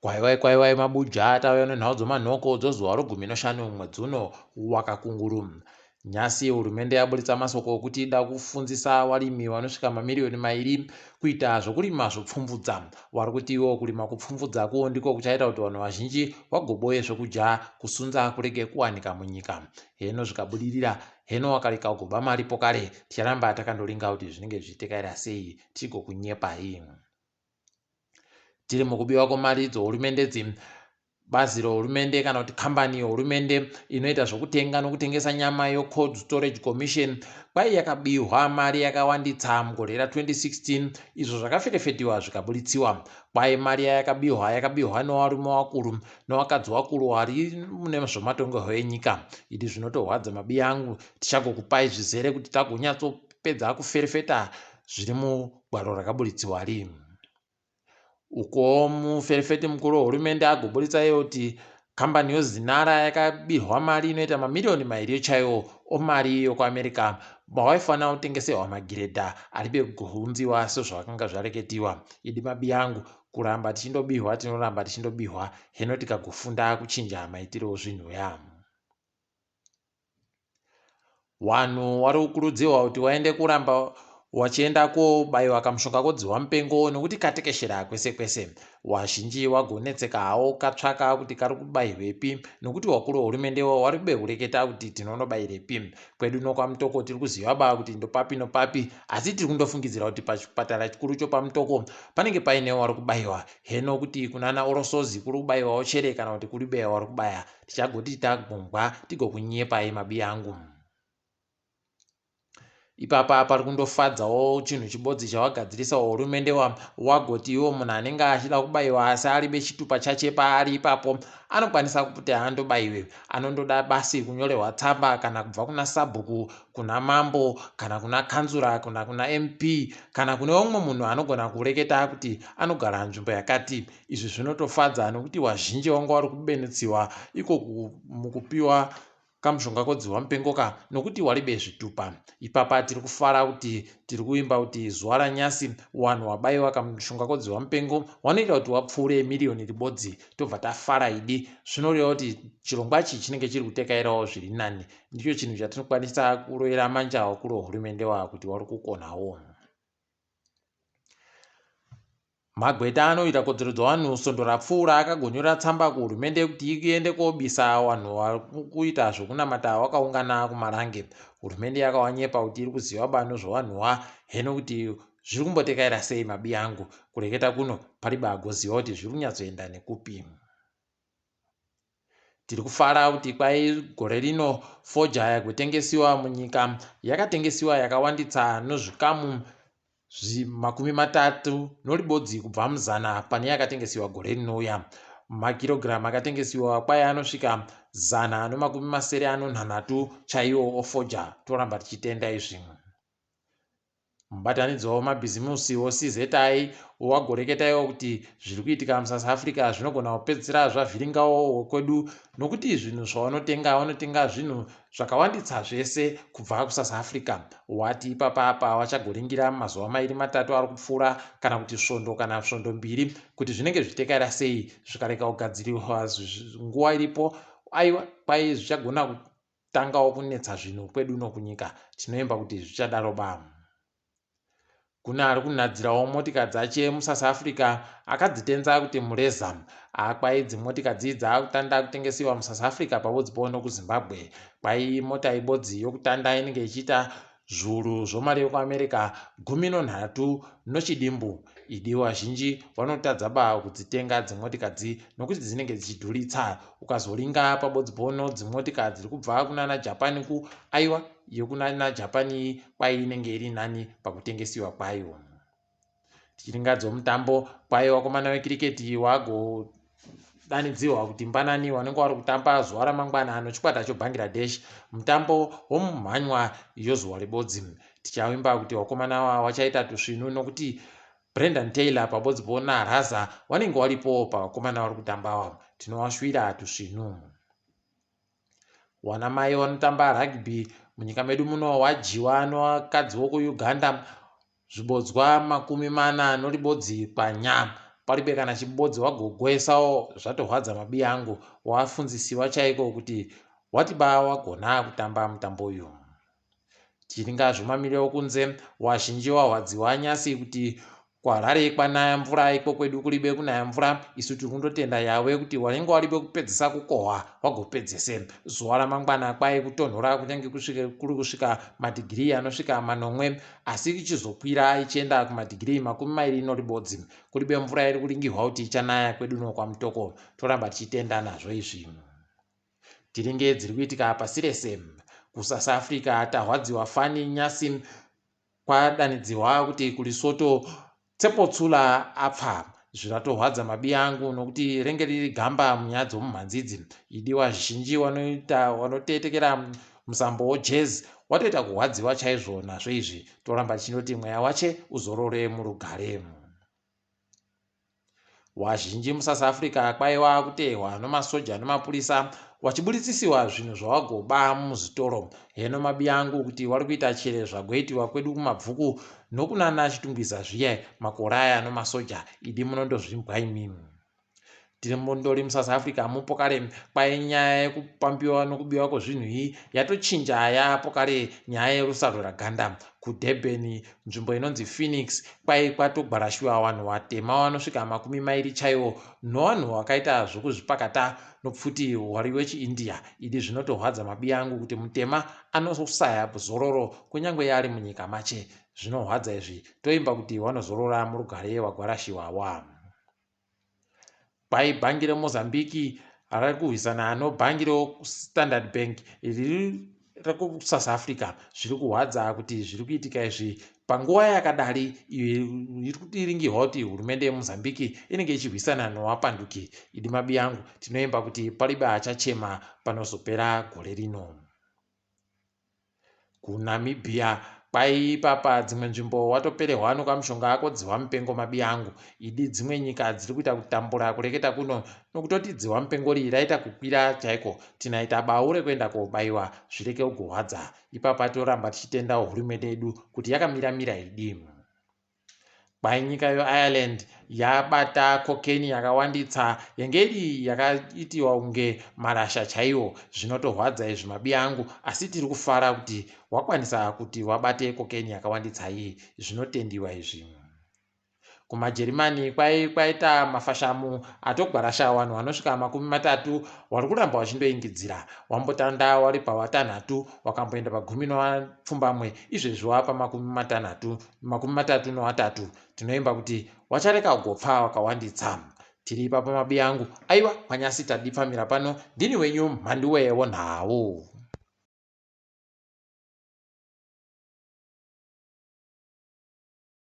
Kwaiwai mabuja atauya nenhau dzomanhoko dzozuva rogumi noshanu mwedzi uno wakakunguru. Nyasi hurumende yaburitsa masoko okuti ida kufundzisa varimi vanosvika mamiliyoni 2 kuita zvokurima zvopfumvudza. Vari kuti iwo kurima kupfumvudzako ndiko kuchaita kuti vanhu vazhinji vagoboye zvokudya kusunza kurege kuwanika munyika. Heno zvikabudirira, heno wakareka kugoba maripo kare, ticharamba takandolinga kuti zvinenge zvichitekaira sei tigokunyepai. Tiri mukubiwa kwemari dzohurumendedzi, bazi rohurumende kana kuti kambani yehurumende inoita zvokutenga nokutengesa nyama yeCold Storage Commission kwai yakabiwa mari yakawanditsa mugore ra2016, izvo zvakafetefetiwa zvikabuditsiwa. Kwai mari yakabiwa nevarume vakuru nevakadzi vakuru vari mune zvomatongerwo enyika. Idi zvinotorwadza mabiya angu, tichagokupai zvizere kuti tagonyatso kuferefeta zviri mugwaro rakabuditsiwa ri. Uko muferefeti mukuru wehurumende agoburitsa iye kuti kambani yoZinara yakabirwa mari inoita mamiliyoni 2 chaiwo omari yokuAmerica mawaifanira kutengeserwa magiredha aribe kugunziwa sezvakanga zvareketiwa. Idi mabiya angu, kuramba tichindobihwa tinoramba tichindobihwa, heno tikagofunda kuchinja maitiro zvinhu ya. Wanhu wari kukurudzirwa kuti waende kuramba wachienda kobayiwa kamushonga kodzihwa mupengo nokuti katekeshera kwese kwese. Wazhinji wagonetseka hawo katsvaka kuti kari kubayirwepi nokuti wakuru wehurumende wari kube kureketa kuti tinonobayirepi. Kwedu nokwamutoko tiri kuziva ba kuti ndopapi nopapi, asi tiri kundofungidzira kuti pachipatara chikuru chopamutoko panenge painewo wari kubayiwa. Heno kuti kunana Orosozi kuri kubayiwawo chere kana kuti kuri beya wari kubaya, tichagoti tagongwa tigokunyepai mabiya angu. Ipapa pari kundofadzawo chinhu chibodzi chawagadzirisawo hurumende wagoti iwo munhu anenge achida kubayiwa asi ari bechitupa chache paari ipapo anokwanisa kuti andobayiwe. Anondoda basi kunyorerwa tsamba kana kubva kuna sabhuku, kuna mambo, kana kuna kanzura, kana kuna MP, kana kune umwe munhu anogona kureketa kuti anogara nzvimbo yakati. Izvi zvinotofadza nokuti wazhinji wanga wari kubenutsiwa iko mukupiwa kamushonga kodzihwa mupengoka nokuti waribe zvitupa. Ipapa tiri kufara kuti tiri kuimba kuti zuva ranyasi wanhu wabayiwa kamushonga kodzihwa mupengo wanoita kuti wapfuure miliyoni ribodzi. Tobva tafara idi, zvinoreva kuti chirongwa ichi chinenge chiri kutekairawo zviri nani. Ndicho chinhu chatinokwanisa kurovera manja wakuru wehurumende kuti wari kukonawo. Magweta anoita kodzero dzavanhu Svondo rapfuura akagonyora tsamba kuhurumende kuti iende kobisa vanhu vari kuita zvokunamata vakaungana kumarange. Hurumende yakawanyepa kuti iri kuziva bano zvavanhuwa, heno kuti zviri kumbotekaira sei mabiya angu. Kureketa kuno paribe agoziva kuti zviri kunyatsoenda nekupi. Tiri kufara kuti kwai gore rino foja yagotengesiwa munyika yakatengesiwa yakawanditsa nozvikamu 30 noribodzi kubva muzana pane yakatengesiwa gore rinouya. Makirogiramu akatengesiwa kwai anosvika 130 chaiwo ofoja. Toramba tichitenda izvi. Mubatanidzo wemabhizimusi woCZI wagoreketaiwo kuti zviri kuitika muSouth Africa zvinogona kupedzisira zvavhiringawo kwedu nokuti zvinhu zvavanotenga vanotenga zvinhu zvakawanditsa zvese kubva kuSouth Africa. Wati ipapa vachagoringira mazuva 2-3 ari kupfuura kana kuti svondo 2 kuti zvinenge zvichitekaira sei zvikareka kugadziriwa nguva iripo. Aiwa, kwai zvichagona kutangawo kunetsa zvinhu kwedu nokunyika. Tinoimba kuti zvichadaro ba. Kuna ari kunadzirawo motika dzache muSouth Africa akadzitenza kuti mureza. Kwai dzimotika dzakutanda kutengesiwa muSouth Africa pabodzi no kuZimbabwe. Kwai mota ibodzi yokutanda inenge ichiita zviuru zvomari yokuAmerica 13 nochidimbu. Idi wazhinji vanotadza ba kudzitenga dzimotika nokuti dzinenge dzichidhuritsa. Ukazoringa pabodzi dzimotika dziri kubva kunana Japan aiwa yokunana Japan kwai inenge iri nani pakutengesiwa kwayo. Tichiringadzo mutambo kwai wakomana wekiriketi wagodanidzirwa kuti mbanani wanenge wari kutamba zuva ramangwana nechikwata cheBangladesh, mutambo womumhanywa yozuva rebodzi. Tichaimba kuti wakomana wachaita tusvinu nokuti Brendan Taylor pabodzi naRaza wanenge waripo pavakomana vari kutamba. Tinovashwira tusvinu. Wanamai vanotamba rugby munyika medu muno wajiwa nevakadzi vokuUganda zvibodzwa 40 noribodzi panya palibe kana chibodzi wagogwesawo zvatorwadza mabi angu. Wafunzisiwa chaiko kuti watiba wagona kutamba mutambo uyu. Tiringa zvimamiriro kunze wazhinji wahwadziwa nyasi kuti kwaRare kwanaya mvura iko kwedu kuribe kunaya mvura. Isu tiri kundotenda yawe kuti wanenge waribe kupedzisa kukohwa wagopedzese. Zuva ramangwana kwai kutonhora kunyange kuri kusvika madhigiri anosvika 9 asi ichizokwira ichienda kumadhigiri 20 kuribe mvura iri kuringirwa kuti ichanaya kwedu nokwamutoko. Toramba tichitenda nazvo izvi. Tiringe dziri kuitika pasi rese. KuSouth Africa tahwadziwa fani nyasi kwadanidziwa kuti kuLesotho Tsepotsula apfa. Zviratorwadza mabi angu nokuti renge riri gamba munyaya dzomumhanzidzi. Idiwa zvizhinji wanotetekera musambo wejazz watoita kuhwadziwa chaizvo nazvo izvi. Toramba tichinoti mweya wache uzorore murugare. Wazhinji muSouth Africa kwaiwa kuteehwa nemasoja nemapurisa wachiburitsisiwa zvinhu zvawagoba muzvitoro. Heno mabi angu kuti wari kuita chere zvagoitiwa kwedu kumabvuku nokunana chitungwiza zviya makore aya nemasoja. Idi munondozvimbwa imimi. Tiri mundori muSouth Africa mupo kare kwai nyaya yekupambiwa nokubiwa kwezvinhu iyi yatochinja yapo kare nyaya yerusaro raganda. KuDurban nzvimbo inonzi Phoenix kwai kwatogwarashiwa vanhu vatema vanosvika 20 chaiwo nevanhu vakaita zvokuzvipakata nopfuti hwari wechiIndia. Idi zvinotorwadza mabi angu kuti mutema anosaya zororo kunyange yari munyika mache. Zvinohwadza izvi. Toimba kuti vanozorora murugare wagwarashiwawa. Kwai bhangi reMozambique rari kurwisana nobhangi reStandard Bank riri kuSouth Africa. Zviri kuhwadza kuti zviri kuitika izvi panguva yakadari iyo iri kutiringirwa kuti hurumende yeMozambique inenge ichirwisana nevapanduki. Idi mabi angu tinoimba kuti palibe achachema panozopera gore rino. KuNamibia kwai ipapa dzimwe nzvimbo watoperehwa nokamushonga kodziwa mupengo mabi angu. Idi dzimwe nyika dziri kuita kutambura kureketa kuno nokutoti dziwa mupengo riri raita kukwira chaiko. Tinaita bau rekuenda kobayiwa zvireke kugohwadza. Ipapa toramba tichitenda hurumende yedu kuti yakamiramira idi. Kwai nyika yeIreland yabata kokeni yakawanditsa yengeri yakaitiwa kunge marasha chaiwo. Zvinotorwadza izvi mabi angu asi tiri kufara kuti wakwanisa kuti wabate kokeni yakawanditsa iyi. Zvinotendiwa izvi. KumaJerimani kwai kwaita mafashamu atogwarasha vanhu vanosvika 30 wari kuramba wachindoingidzira. Wambotanda wari pa6 wakamboenda pa12 izvezvi wapa 33. Tinoimba kuti wachareka kugopfa wakawanditsa. Tiri ipapo mabi angu. Aiwa manyasi tadipfamira pano. Ndini wenyu Mhanduwe wonhawo.